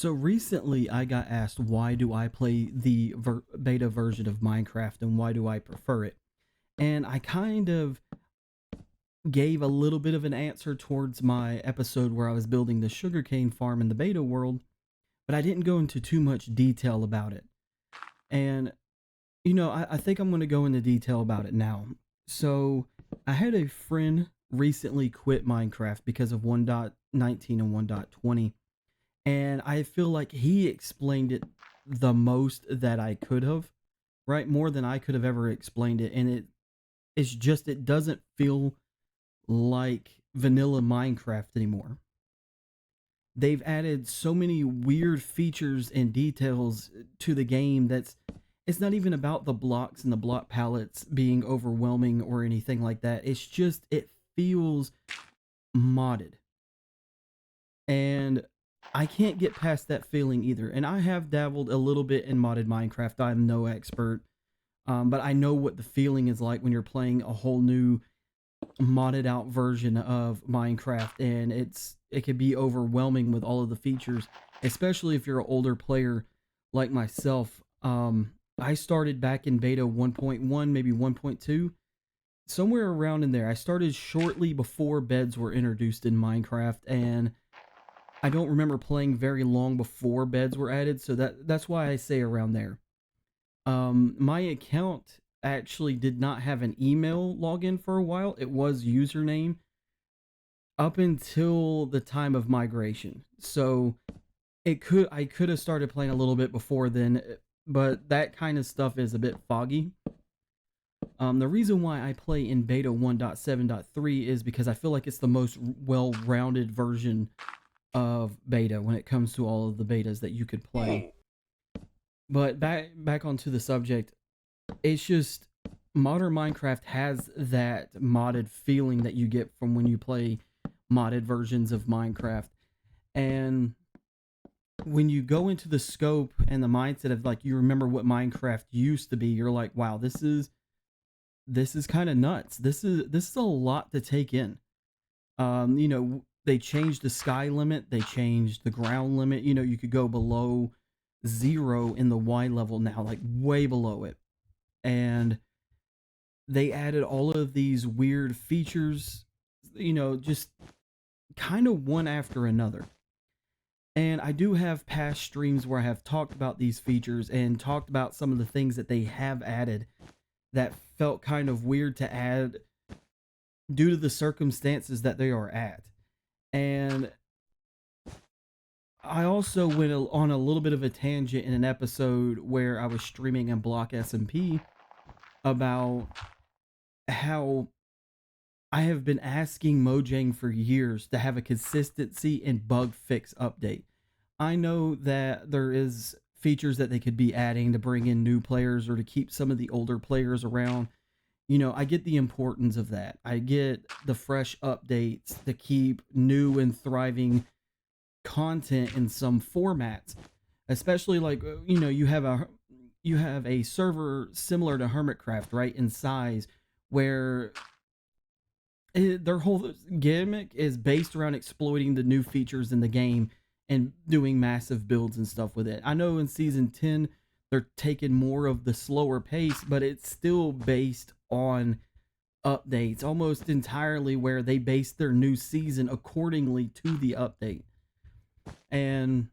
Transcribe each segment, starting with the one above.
So recently, I got asked why do I play the beta version of Minecraft and why do I prefer it? And I kind of gave a little bit of an answer towards my episode where I was building the sugarcane farm in the beta world, but I didn't go into too much detail about it. And, I think I'm going to go into detail about it now. So I had a friend recently quit Minecraft because of 1.19 and 1.20, and I feel like he explained it the most that I could have, right? More than I could have ever explained it, and it doesn't feel like vanilla Minecraft anymore. They've added so many weird features and details to the game that's it's not even about the blocks and the block palettes being overwhelming or anything like that. It's just it feels modded. And I can't get past that feeling either. And I have dabbled a little bit in modded Minecraft. I'm no expert, but I know what the feeling is like when you're playing a whole new modded out version of Minecraft, and it can be overwhelming with all of the features, especially if you're an older player like myself. I started back in beta 1.1, maybe 1.2, somewhere around in there. I started shortly before beds were introduced in Minecraft, and I don't remember playing very long before beds were added, so that's why I say around there. My account actually did not have an email login for a while. It was username up until the time of migration. So I could have started playing a little bit before then, but that kind of stuff is a bit foggy. The reason why I play in beta 1.7.3 is because I feel like it's the most well-rounded version of beta when it comes to all of the betas that you could play. But back onto the subject, it's just modern Minecraft has that modded feeling that you get from when you play modded versions of Minecraft. And when you go into the scope and the mindset of like you remember what Minecraft used to be, you're like, wow, this is kind of nuts. This is a lot to take in. They changed the sky limit, they changed the ground limit. You could go below zero in the Y level now, like way below it. And they added all of these weird features, just kind of one after another. And I do have past streams where I have talked about these features and talked about some of the things that they have added that felt kind of weird to add due to the circumstances that they are at. And I also went on a little bit of a tangent in an episode where I was streaming in Block SMP about how I have been asking Mojang for years to have a consistency and bug fix update. I know that there is features that they could be adding to bring in new players or to keep some of the older players around. I get the importance of that. I get the fresh updates to keep new and thriving content in some formats, especially like you have a server similar to Hermitcraft, right, in size, where their whole gimmick is based around exploiting the new features in the game and doing massive builds and stuff with it. I know in season 10 they're taking more of the slower pace, but it's still based on updates almost entirely, where they base their new season accordingly to the update. And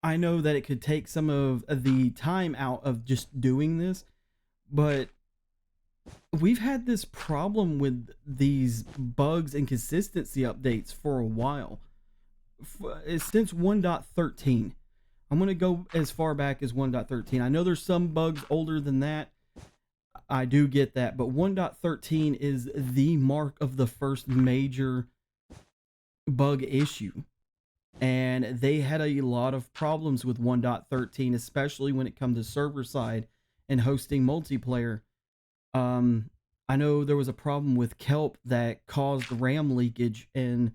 I know that it could take some of the time out of just doing this, but we've had this problem with these bugs and consistency updates for a while. Since 1.13. I'm going to go as far back as 1.13. I know there's some bugs older than that. I do get that, but 1.13 is the mark of the first major bug issue. And they had a lot of problems with 1.13, especially when it comes to server side and hosting multiplayer. I know there was a problem with kelp that caused RAM leakage, and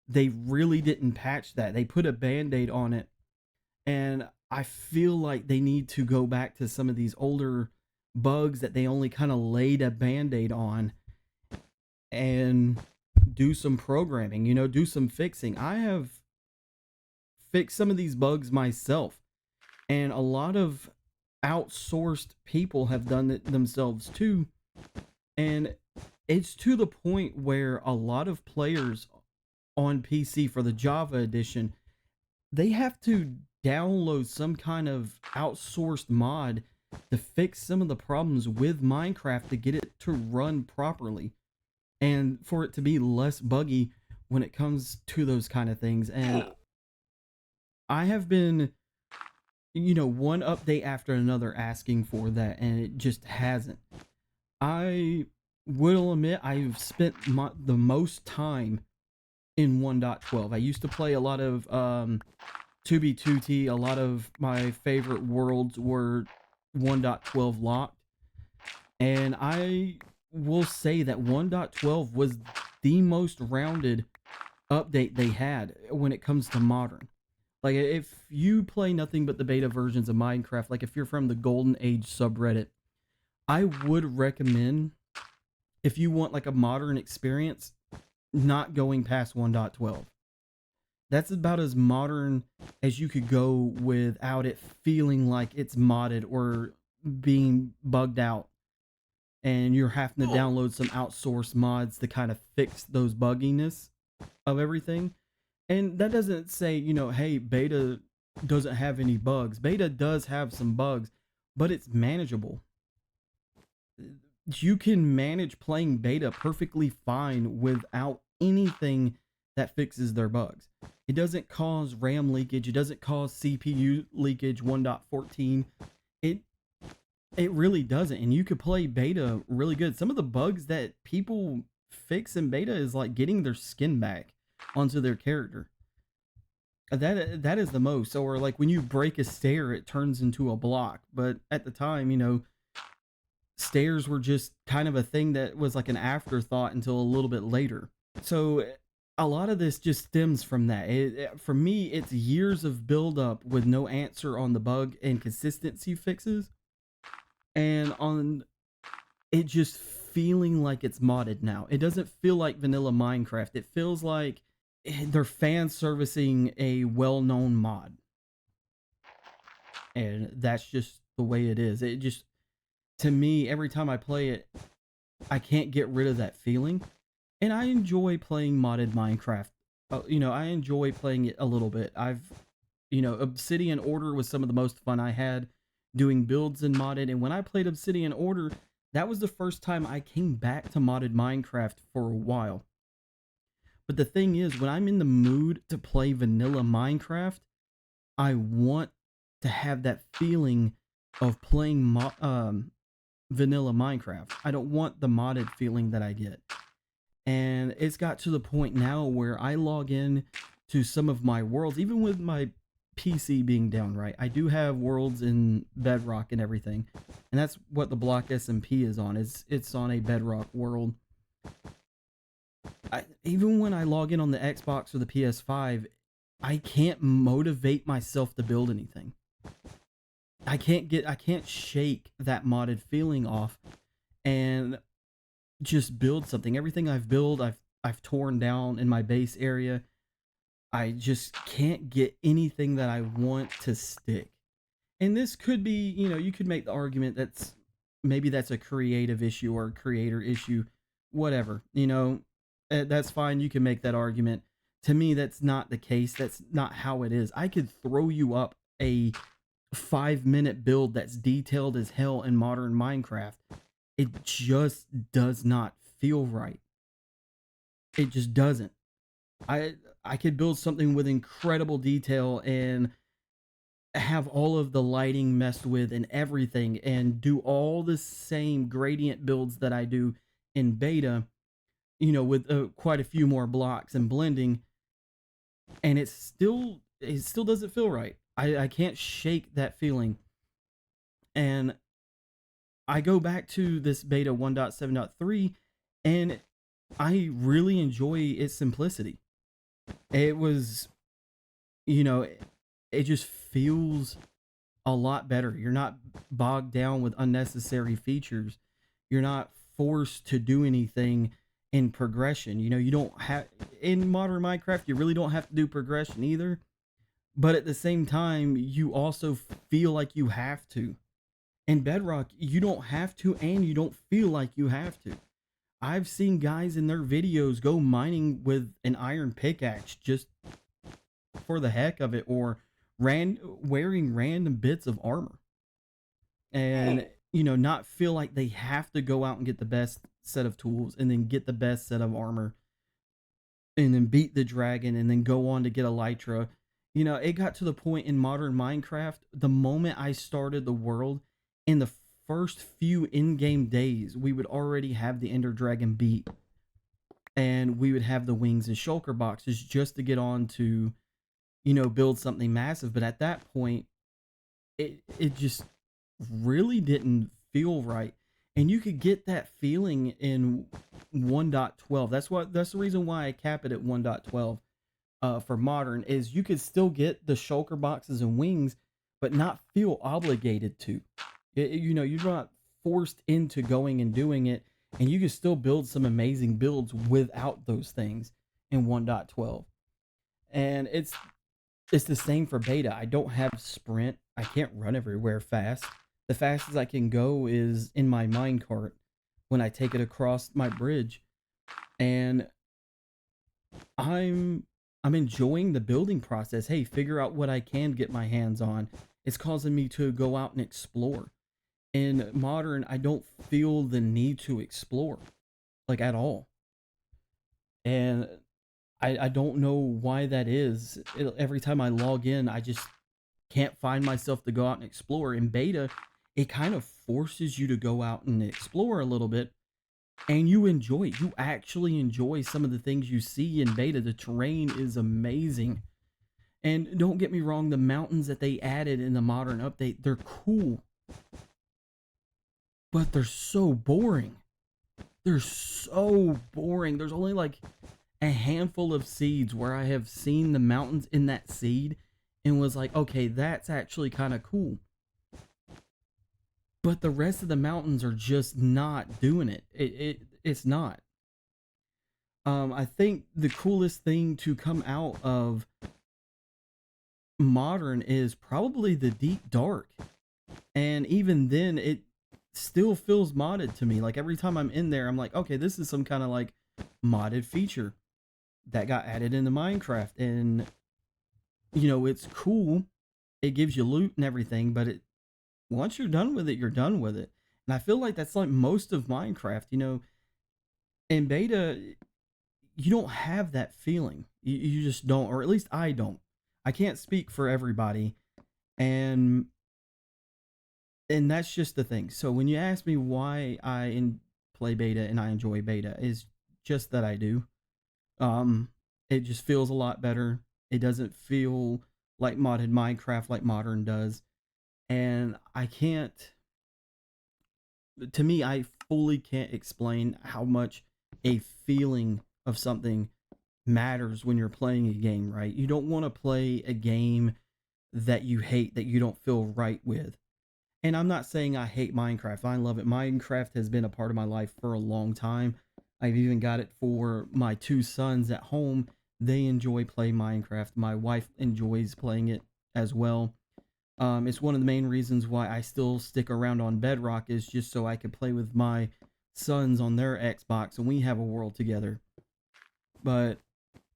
they really didn't patch that. They put a band-aid on it, and I feel like they need to go back to some of these older bugs that they only kind of laid a band-aid on and do some programming, do some fixing. I have fix some of these bugs myself. And a lot of outsourced people have done it themselves too. And it's to the point where a lot of players on PC for the Java edition, they have to download some kind of outsourced mod to fix some of the problems with Minecraft to get it to run properly and for it to be less buggy when it comes to those kind of things. And I have been, one update after another asking for that, and it just hasn't. I will admit I've spent the most time in 1.12. I used to play a lot of 2B2T. A lot of my favorite worlds were 1.12 locked. And I will say that 1.12 was the most rounded update they had when it comes to modern. Like, if you play nothing but the beta versions of Minecraft, like if you're from the Golden Age subreddit, I would recommend, if you want like a modern experience, not going past 1.12. That's about as modern as you could go without it feeling like it's modded or being bugged out. And you're having to download some outsourced mods to kind of fix those bugginess of everything. And that doesn't say, hey, beta doesn't have any bugs. Beta does have some bugs, but it's manageable. You can manage playing beta perfectly fine without anything that fixes their bugs. It doesn't cause RAM leakage. It doesn't cause CPU leakage 1.14. It really doesn't. And you could play beta really good. Some of the bugs that people fix in beta is like getting their skin back onto their character. That is the most. Or like when you break a stair, it turns into a block. But at the time, stairs were just kind of a thing that was like an afterthought until a little bit later. So a lot of this just stems from that. For me, it's years of build up with no answer on the bug and consistency fixes, and on it just feeling like it's modded now. It doesn't feel like vanilla Minecraft. It feels like they're fan servicing a well-known mod, and that's just the way it is. It just, to me, every time I play it, I can't get rid of that feeling. And I enjoy playing modded Minecraft. I enjoy playing it a little bit. Obsidian Order was some of the most fun I had doing builds in modded. And when I played Obsidian Order, that was the first time I came back to modded Minecraft for a while. But the thing is, when I'm in the mood to play vanilla Minecraft, I want to have that feeling of playing vanilla Minecraft. I don't want the modded feeling that I get. And it's got to the point now where I log in to some of my worlds, even with my PC being down, right? I do have worlds in Bedrock and everything. And that's what the block SMP is on. It's on a Bedrock world. Even when I log in on the Xbox or the PS5, I can't motivate myself to build anything. I can't shake that modded feeling off and just build something. Everything I've built, I've torn down in my base area. I just can't get anything that I want to stick. And this could be, you could make the argument maybe that's a creative issue or a creator issue, whatever, that's fine. You can make that argument. To me, that's not the case. That's not how it is. I could throw you up a 5-minute build that's detailed as hell in modern Minecraft. It just does not feel right. It just doesn't. I could build something with incredible detail and have all of the lighting messed with and everything and do all the same gradient builds that I do in beta, with quite a few more blocks and blending, and it still doesn't feel right. I can't shake that feeling. And I go back to this beta 1.7.3 and I really enjoy its simplicity. It was, it just feels a lot better. You're not bogged down with unnecessary features. You're not forced to do anything in progression. You don't have, in modern Minecraft, you really don't have to do progression either. but at the same time, you also feel like you have to. In Bedrock, you don't have to, and you don't feel like you have to. I've seen guys in their videos go mining with an iron pickaxe just for the heck of it, or wearing random bits of armor, and not feel like they have to go out and get the best set of tools and then get the best set of armor and then beat the dragon and then go on to get elytra. It got to the point in modern Minecraft, the moment I started the world, in the first few in-game days, we would already have the ender dragon beat, and we would have the wings and shulker boxes just to get on to build something massive. But at that point, it just really didn't feel right. And you could get that feeling in 1.12. That's the reason why I cap it at 1.12 for modern, is you could still get the shulker boxes and wings, but not feel obligated to. You're not forced into going and doing it, and you can still build some amazing builds without those things in 1.12. And it's the same for beta. I don't have sprint. I can't run everywhere fast. The fastest I can go is in my minecart when I take it across my bridge. And I'm I'm enjoying the building process. Hey, figure out what I can get my hands on. It's causing me to go out and explore. In modern, I don't feel the need to explore, like, at all. And I don't know why that is. Every time I log in, I just can't find myself to go out and explore. In beta, it kind of forces you to go out and explore a little bit, and you enjoy it. You actually enjoy some of the things you see in beta. The terrain is amazing. And don't get me wrong, the mountains that they added in the modern update, they're cool, but they're so boring. They're so boring. There's only like a handful of seeds where I have seen the mountains in that seed and was like, okay, that's actually kind of cool. But the rest of the mountains are just not doing it. It's not. I think the coolest thing to come out of modern is probably the deep dark. And even then, it still feels modded to me. Like every time I'm in there, I'm like, okay, this is some kind of like modded feature that got added into Minecraft. And, it's cool. It gives you loot and everything, but once you're done with it, you're done with it. And I feel like that's like most of Minecraft. In beta, you don't have that feeling. You just don't, or at least I don't. I can't speak for everybody. And that's just the thing. So when you ask me why play beta and I enjoy beta, is just that I do. It just feels a lot better. It doesn't feel like modded Minecraft like modern does. And to me, I fully can't explain how much a feeling of something matters when you're playing a game, right? You don't want to play a game that you hate, that you don't feel right with. And I'm not saying I hate Minecraft. I love it. Minecraft has been a part of my life for a long time. I've even got it for my two sons at home. They enjoy playing Minecraft. My wife enjoys playing it as well. It's one of the main reasons why I still stick around on Bedrock, is just so I can play with my sons on their Xbox and we have a world together. But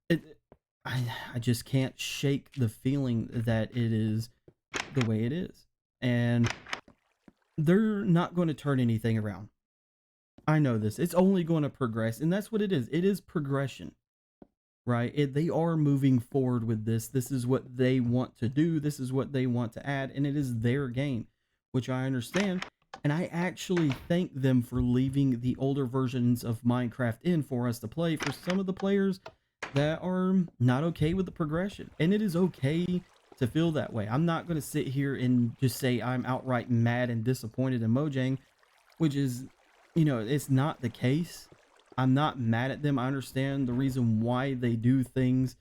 it, I just can't shake the feeling that it is the way it is. And they're not going to turn anything around. I know this. It's only going to progress, and that's what it is. It is progression, right? They are moving forward with this. This is what they want to do. This is what they want to add, and it is their game, which I understand. And I actually thank them for leaving the older versions of Minecraft in for us to play, for some of the players that are not okay with the progression. And it is okay to feel that way. I'm not going to sit here and just say I'm outright mad and disappointed in Mojang, which is, it's not the case. I'm not mad at them. I understand the reason why they do things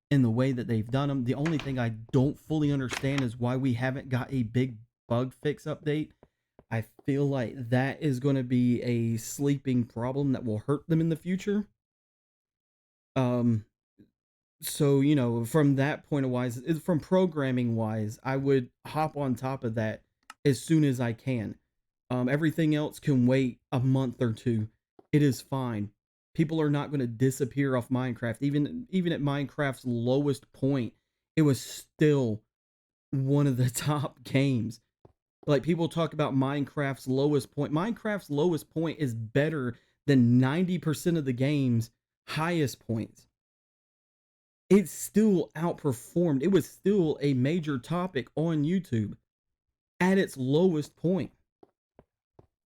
in the way that they've done them. The only thing I don't fully understand is why we haven't got a big bug fix update. I feel like that is going to be a sleeping problem that will hurt them in the future. Um, So, from that point of wise, from programming wise, I would hop on top of that as soon as I can. Everything else can wait a month or two. It is fine. People are not going to disappear off Minecraft. Even at Minecraft's lowest point, it was still one of the top games. Like, people talk about Minecraft's lowest point. Minecraft's lowest point is better than 90% of the game's highest points. It still outperformed. It was still a major topic on YouTube at its lowest point.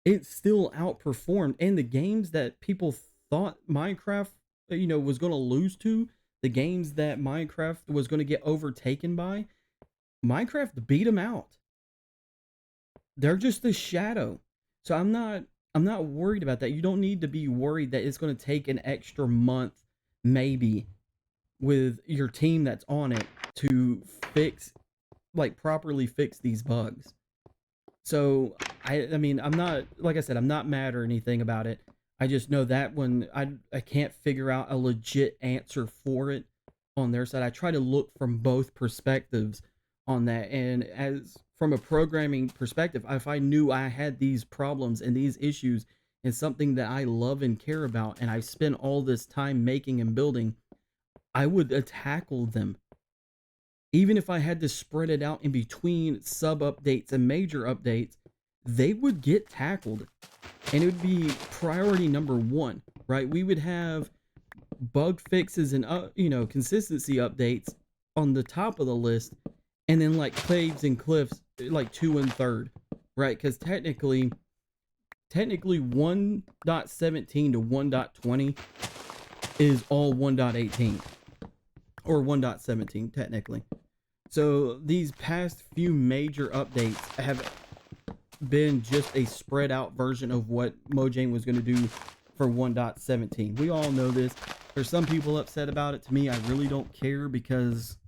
It still outperformed. And the games that people thought Minecraft, was going to lose to, the games that Minecraft was going to get overtaken by, Minecraft beat them out. They're just a shadow. So I'm not worried about that. You don't need to be worried that it's going to take an extra month maybe with your team that's on it to fix, like, properly fix these bugs. So I mean, I'm not, like I said, I'm not mad or anything about it. I just know that when I can't figure out a legit answer for it on their side. I try to look from both perspectives on that. And as from a programming perspective, if I knew I had these problems and these issues and something that I love and care about and I spent all this time making and building, I would tackle them. Even if I had to spread it out in between sub updates and major updates, they would get tackled. And it would be priority number one, right? We would have bug fixes and, consistency updates on the top of the list. And then, like, caves and cliffs, like, 2 and 3rd, right? Because technically 1.17 to 1.20 is all 1.18 or 1.17 technically. So these past few major updates have been just a spread out version of what Mojang was going to do for 1.17. We all know this. There's some people upset about it. To me, I really don't care because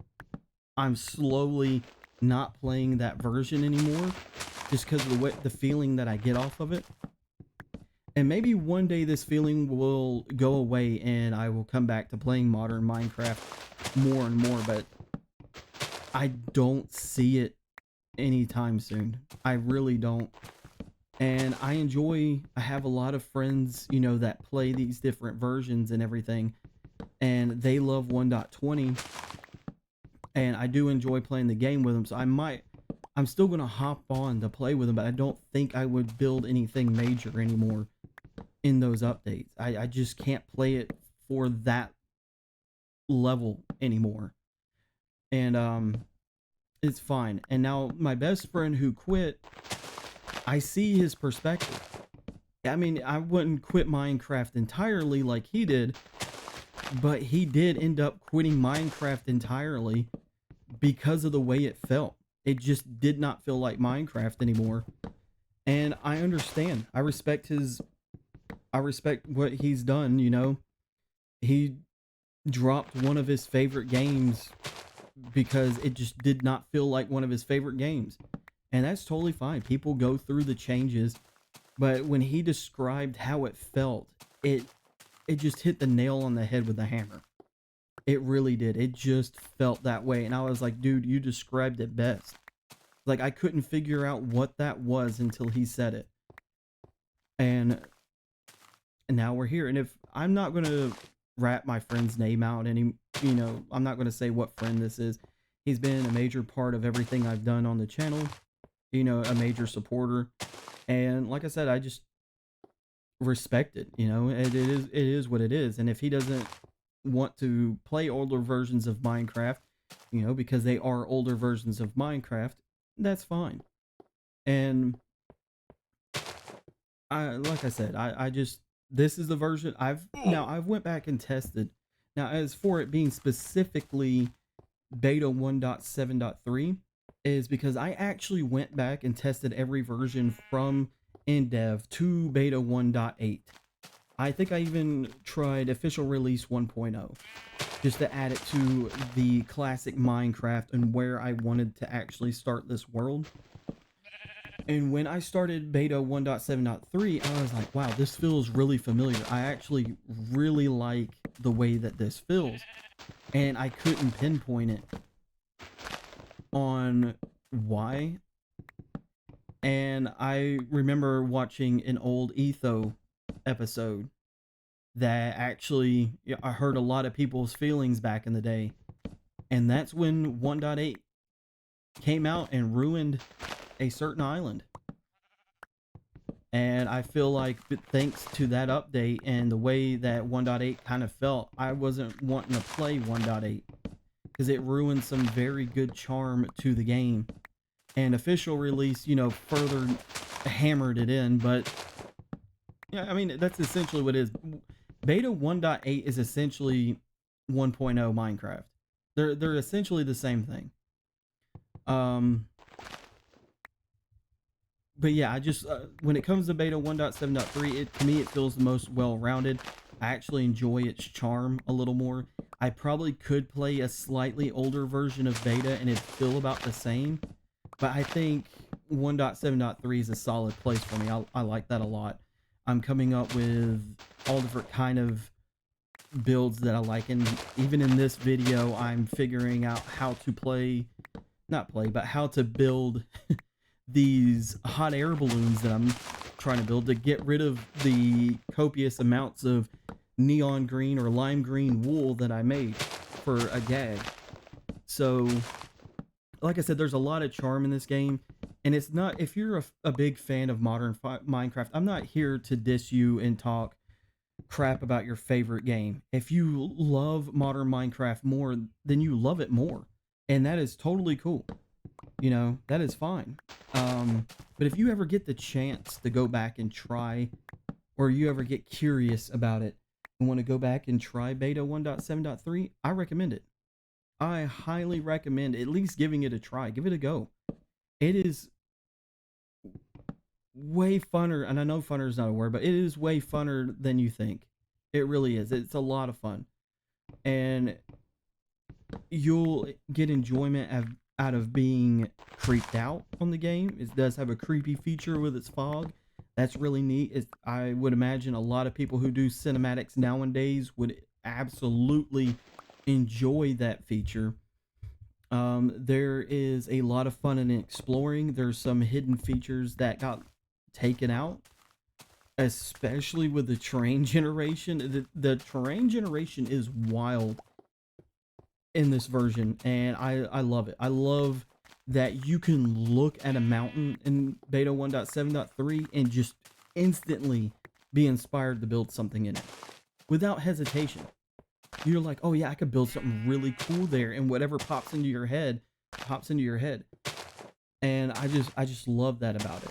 I'm slowly not playing that version anymore just because of the feeling that I get off of it. And maybe one day this feeling will go away and I will come back to playing modern Minecraft more and more, but I don't see it anytime soon. I really don't. And I have a lot of friends, that play these different versions and everything, and they love 1.20, and I do enjoy playing the game with them. So I'm still going to hop on to play with them, but I don't think I would build anything major anymore in those updates. I just can't play it for that level anymore. And it's fine. And now my best friend who quit, I see his perspective. I mean, I wouldn't quit Minecraft entirely like he did, but he did end up quitting Minecraft entirely because of the way it felt. It just did not feel like Minecraft anymore. And I understand. I respect what he's done, He dropped one of his favorite games because it just did not feel like one of his favorite games. And that's totally fine. People go through the changes, but when he described how it felt, it just hit the nail on the head with a hammer. It really did. It just felt that way. And I was like, dude, you described it best. Like, I couldn't figure out what that was until he said it. And now we're here. And if I'm not going to rat my friend's name out I'm not going to say what friend this is. He's been a major part of everything I've done on the channel, a major supporter. And like I said, I just respect it, it is what it is. And if he doesn't want to play older versions of Minecraft, because they are older versions of Minecraft, that's fine. And like I said, I just, this is the version I've went back and tested. Now, as for it being specifically beta 1.7.3, is because I actually went back and tested every version from in-dev to beta 1.8. I think I even tried official release 1.0 just to add it to the classic Minecraft and where I wanted to actually start this world. And when I started beta 1.7.3, I was like, wow, this feels really familiar. I actually really like the way that this feels. and I couldn't pinpoint it on why. And I remember watching an old Etho episode that actually, yeah, I heard a lot of people's feelings back in the day. And that's when 1.8 came out and ruined a certain island. And I feel like thanks to that update and the way that 1.8 kind of felt, I wasn't wanting to play 1.8 because it ruined some very good charm to the game. And official release, further hammered it in. But yeah, I mean, that's essentially what it is. Beta 1.8 is essentially 1.0 Minecraft. They're essentially the same thing. Um, but yeah, I just when it comes to beta 1.7.3, to me it feels the most well-rounded. I actually enjoy its charm a little more. I probably could play a slightly older version of beta and it'd feel about the same, but I think 1.7.3 is a solid place for me. I like that a lot. I'm coming up with all different kind of builds that I like, and even in this video I'm figuring out how to but how to build these hot air balloons that I'm trying to build to get rid of the copious amounts of neon green or lime green wool that I made for a gag. So, like I said, there's a lot of charm in this game, and it's not, if you're a big fan of modern Minecraft, I'm not here to diss you and talk crap about your favorite game. If you love modern Minecraft more, then you love it more, and that is totally cool. That is fine. But if you ever get the chance to go back and try, or you ever get curious about it and want to go back and try beta 1.7.3, I recommend it. I highly recommend at least giving it a try. Give it a go. It is way funner, and I know funner is not a word, but it is way funner than you think. It really is. It's a lot of fun. And you'll get enjoyment out of being creeped out on the game. It does have a creepy feature with its fog. That's really neat. I would imagine a lot of people who do cinematics nowadays would absolutely enjoy that feature. There is a lot of fun in exploring. There's some hidden features that got taken out, especially with the terrain generation. The terrain generation is wild in this version, and I love it. I love that you can look at a mountain in beta 1.7.3 and just instantly be inspired to build something in it without hesitation. You're like, oh yeah, I could build something really cool there, and whatever pops into your head pops into your head. And I just love that about it.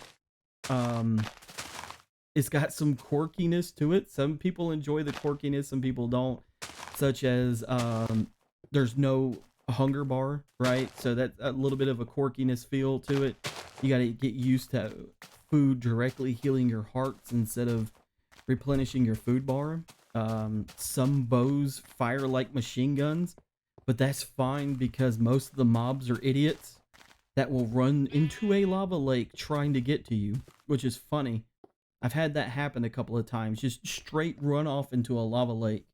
It's got some quirkiness to it. Some people enjoy the quirkiness, some people don't, such as there's no hunger bar, right? So that's a little bit of a quirkiness feel to it. You got to get used to food directly healing your hearts instead of replenishing your food bar. Some bows fire like machine guns, but that's fine because most of the mobs are idiots that will run into a lava lake trying to get to you, which is funny. I've had that happen a couple of times, just straight run off into a lava lake,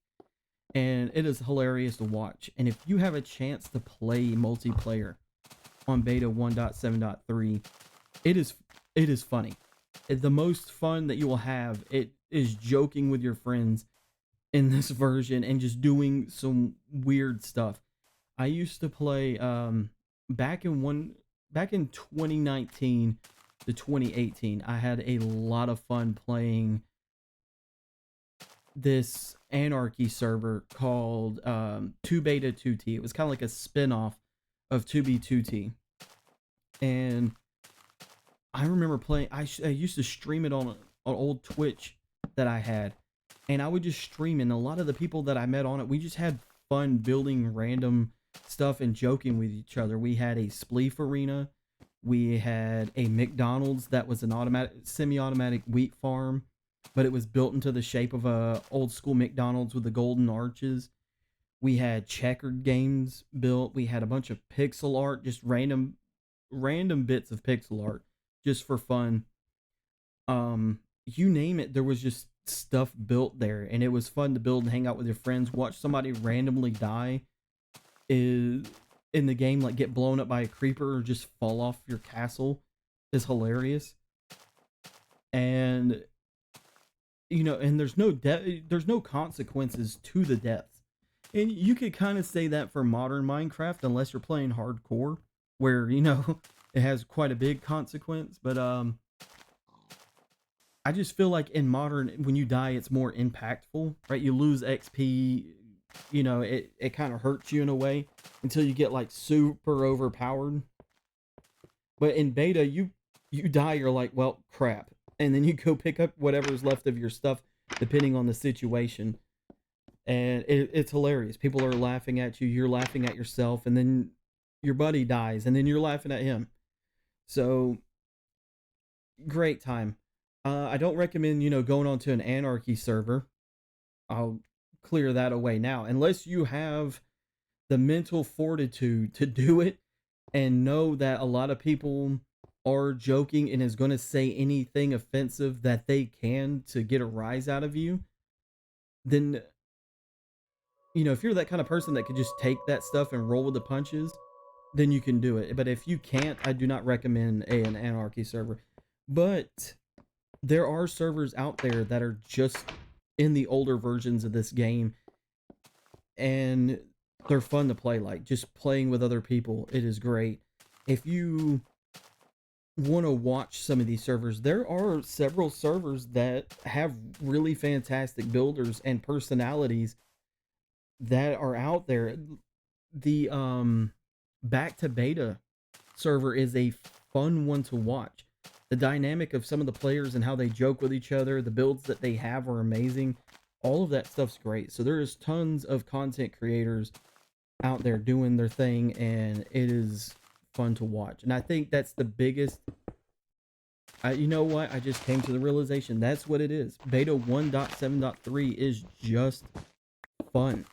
and it is hilarious to watch. And if you have a chance to play multiplayer on beta 1.7.3, it is funny. The most fun that you will have it is joking with your friends in this version and just doing some weird stuff. I used to play back in 2019 to 2018. I had a lot of fun playing this anarchy server called 2beta 2t. It was kind of like a spin-off of 2b2t. And I remember playing, I used to stream it on old Twitch that I had. And I would just stream, and a lot of the people that I met on it, we just had fun building random stuff and joking with each other. We had a spleef arena. We had a McDonald's that was an semi-automatic wheat farm, but it was built into the shape of a old school McDonald's with the golden arches. We had checkered games built. We had a bunch of pixel art, just random bits of pixel art just for fun. You name it, there was just stuff built there, and it was fun to build and hang out with your friends, watch somebody randomly die is in the game, like get blown up by a creeper or just fall off your castle, is hilarious. And and there's no consequences to the deaths. And you could kind of say that for modern Minecraft, unless you're playing hardcore, where it has quite a big consequence. But I just feel like in modern, when you die, it's more impactful, right? You lose XP, it kind of hurts you in a way until you get like super overpowered. But in beta, you die, you're like, well, crap, and then you go pick up whatever's left of your stuff, depending on the situation, and it's hilarious. People are laughing at you, you're laughing at yourself, and then your buddy dies, and then you're laughing at him. So great time. I don't recommend going onto an anarchy server. I'll clear that away now, unless you have the mental fortitude to do it and know that a lot of people are joking and is going to say anything offensive that they can to get a rise out of you. Then if you're that kind of person that could just take that stuff and roll with the punches, then you can do it. But if you can't, I do not recommend an anarchy server. But there are servers out there that are just in the older versions of this game, and they're fun to play. Like just playing with other people, it is great. If you want to watch some of these servers, there are several servers that have really fantastic builders and personalities that are out there. The back to beta server is a fun one to watch. The dynamic of some of the players and how they joke with each other, the builds that they have are amazing. All of that stuff's great. So there is tons of content creators out there doing their thing, and it is fun to watch. And I think that's the biggest. You know what? I just came to the realization that's what it is. Beta 1.7.3 is just fun.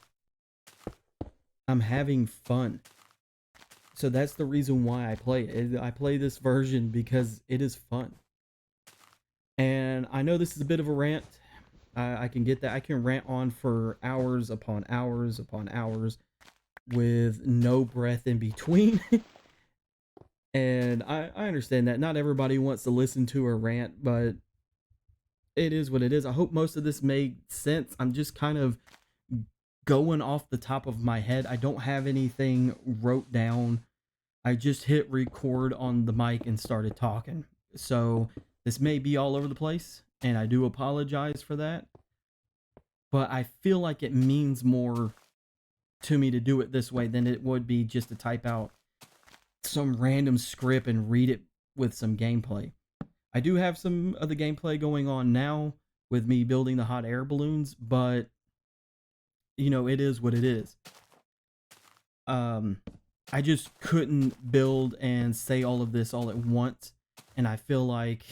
I'm having fun. So that's the reason why I play it. I play this version because it is fun. And I know this is a bit of a rant. I can get that. I can rant on for hours upon hours upon hours with no breath in between. And I understand that not everybody wants to listen to a rant, but it is what it is. I hope most of this made sense. I'm just kind of going off the top of my head. I don't have anything wrote down. I just hit record on the mic and started talking. So this may be all over the place, and I do apologize for that. But I feel like it means more to me to do it this way than it would be just to type out some random script and read it with some gameplay. I do have some of the gameplay going on now with me building the hot air balloons, but it is what it is. I just couldn't build and say all of this all at once, and I feel like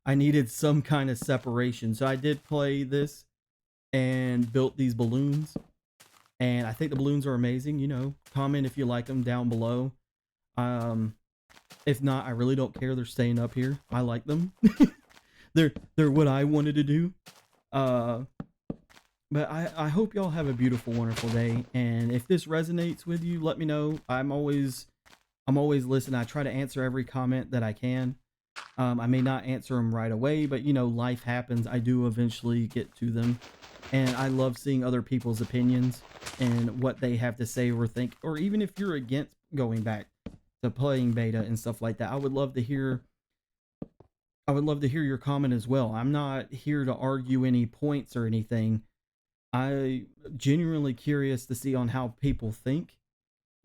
I needed some kind of separation. So I did play this and built these balloons, and I think the balloons are amazing. Comment if you like them down below. If not, I really don't care. They're staying up here. I like them. they're what I wanted to do. But I hope y'all have a beautiful, wonderful day. And if this resonates with you, let me know. I'm always listening. I try to answer every comment that I can. I may not answer them right away, but life happens. I do eventually get to them. And I love seeing other people's opinions and what they have to say or think, or even if you're against going back to playing beta and stuff like that. I would love to hear your comment as well. I'm not here to argue any points or anything. I genuinely curious to see on how people think.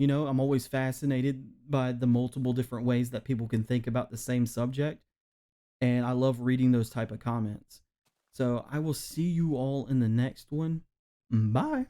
I'm always fascinated by the multiple different ways that people can think about the same subject, and I love reading those type of comments. So I will see you all in the next one. Bye.